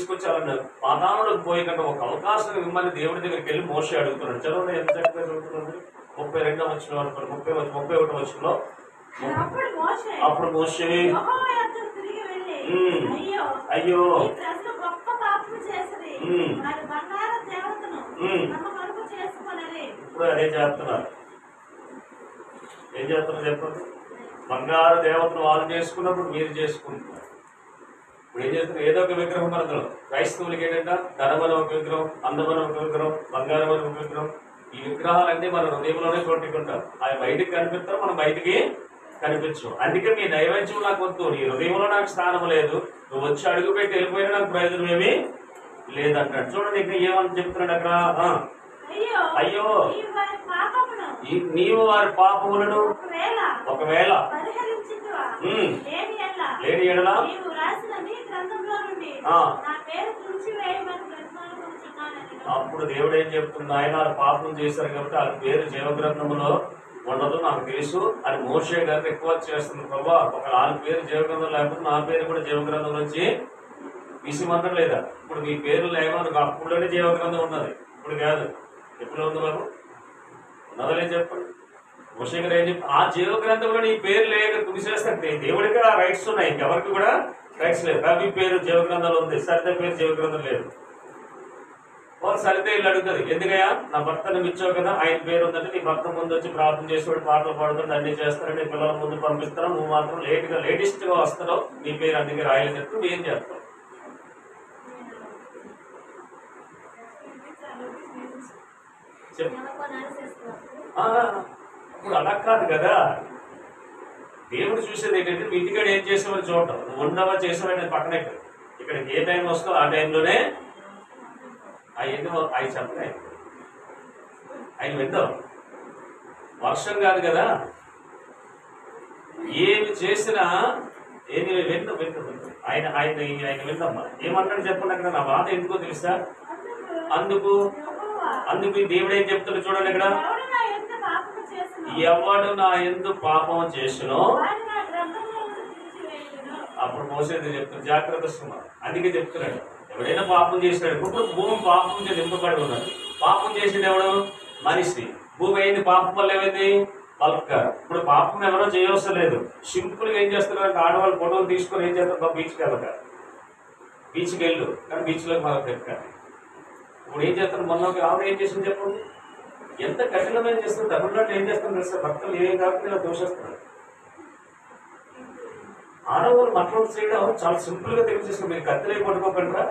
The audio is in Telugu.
తీసుకొచ్చి అలా పాతాళంలోకి పోయకుండా ఒక అవకాశం మిమ్మల్ని దేవుడి దగ్గరికి వెళ్ళి మోషే అడుగుతున్నాడు. చదవండి, ఎంత చక్కగా చదువుతున్నాడు. 32వ వచనం అనుకోండి, 31వ వచనంలో అప్పుడు మోషే అయ్యో ఇప్పుడు అదే చేస్తున్నారు. ఏం చేస్తున్నారు చెప్పండి? బంగారు దేవతను వాళ్ళు చేసుకున్నప్పుడు మీరు చేసుకుంటున్నారు. ఇప్పుడు ఏం చేస్తున్నారు? ఏదో ఒక విగ్రహం మనలో క్రైస్తవులకి ఏంటంటే ధనమని ఒక విగ్రహం, అందమని ఒక విగ్రహం, బంగారం అని ఒక విగ్రహం. ఈ విగ్రహాలన్నీ మన హృదయంలోనే కొట్టుకుంటారు. అవి బయటికి కనిపిస్తారు, మనం బయటికి కనిపించు. అందుకే మీ నైవేద్యం నాకు వద్దు, నీ హృదయంలో నాకు స్థానం లేదు, నువ్వు వచ్చి అడుగు పెట్టి వెళ్ళిపోయినా నాకు ప్రయోజనం ఏమీ లేదంటాడు. చూడండి ఇక్కడ ఏమని చెప్తున్నాడు అక్కడ. అయ్యో నీవు వారి పాపములను ఒకవేళ లేని ఎడల అప్పుడు దేవుడు ఏం చెప్తుంది? ఆయన వారు పాపం చేశారు కాబట్టి వాళ్ళ పేరు జీవగ్రంథంలో ఉండదు నాకు తెలుసు అని మోషే గారు రిక్వెస్ట్ చేస్తుంది. ప్రభా ఒక వాళ్ళ పేరు జీవగ్రంథం లేకపోతే నా పేరు కూడా జీవగ్రంథం నుంచి తీసిమంటం లేదా? ఇప్పుడు మీ పేరు లేవని అప్పుడులోనే జీవగ్రంథం ఉన్నది, ఇప్పుడు కాదు. ఎప్పుడు ఉంది బాబు? ఉన్నదలే చెప్పండి. మోషే గారు ఏం చెప్పి ఆ జీవగ్రంథంలో నీ పేరు లేక తుడిసేస్తే దేవుడికి ఆ రైట్స్ ఉన్నాయి, ఇంకెవరికి కూడా రైట్స్ లేదు. రవి పేరు జీవగ్రంథంలో ఉంది, సరిత పేరు జీవగ్రంథం లేదు. సరితే ఇల్లు అడుగుతుంది, ఎందుకయ్యా నా భర్తను ఇచ్చావు కదా, ఆయన పేరు ఉందంటే నీ భర్త ముందు వచ్చి ప్రార్థన చేసేవాడు, పాటలు పాడుతాడు, అన్ని చేస్తాడు, నీ పిల్లల ముందు పంపిస్తాను, నువ్వు మాత్రం లేటెస్ట్ గా వస్తావు, నీ పేరు అందుకే రాయలేదు, నువ్వు ఏం చేస్తావు? ఇప్పుడు అలా కాదు కదా. దేవుడు చూసేది ఏంటంటే మీ ఇంటికాడ ఏం చేసామని చూడటం. నువ్వు ఉండవా చేసావని పక్కనే, ఇక్కడికి ఏ టైం వస్తావు ఆ టైంలోనే అవి చెప్పలే, ఆయన విందాం. వర్షం కాదు కదా, ఏమి చేసినా ఏమి విందాం ఆయన ఆయన ఆయన విందమ్మా. ఏమంటాడు చెప్పండి అక్కడ. నా బాధ ఎందుకో తెలుసా? అందుకు దేవుడు ఏం చెప్తాడు చూడండి ఇక్కడ. ఎవడు నా యందు పాపం చేసినో అప్పుడు మోసేది చెప్తాడు, జాగ్రత్త సుమా. అందుకే చెప్తున్నాడు ఎవడైనా పాపం చేసినాడు. ఇప్పుడు భూమి పాపం నింపబడి ఉన్నది. పాపం చేసేది ఎవడు? మనిషి. భూమి అయింది పాపం వల్ల ఏమైంది? బలత్కారం. ఇప్పుడు పాపం ఎవరో చేయవలసిన లేదు. సింపుల్ గా ఏం చేస్తున్నారు? ఆడవాళ్ళు ఫోటోలు తీసుకొని ఏం చేస్తారు? బీచ్కి వెళ్ళక, బీచ్కి వెళ్ళు కానీ బీచ్లోకి మనకు ఎక్కాలి. ఇప్పుడు ఏం చేస్తారు? మొన్న ఆవిడ ఏం చేసింది చెప్పండి? ఎంత కఠినమైన చేస్తుంది. తమిళనాడు ఏం చేస్తుంది తెలుసా? భక్తులు ఏం కాకుండా ఇలా దోషిస్తున్నారు. ఆడవాళ్ళు మట్ల చేయడం చాలా సింపుల్ గా తెలియజేస్తుంది. మీరు కత్తిలే పట్టుకోకుండా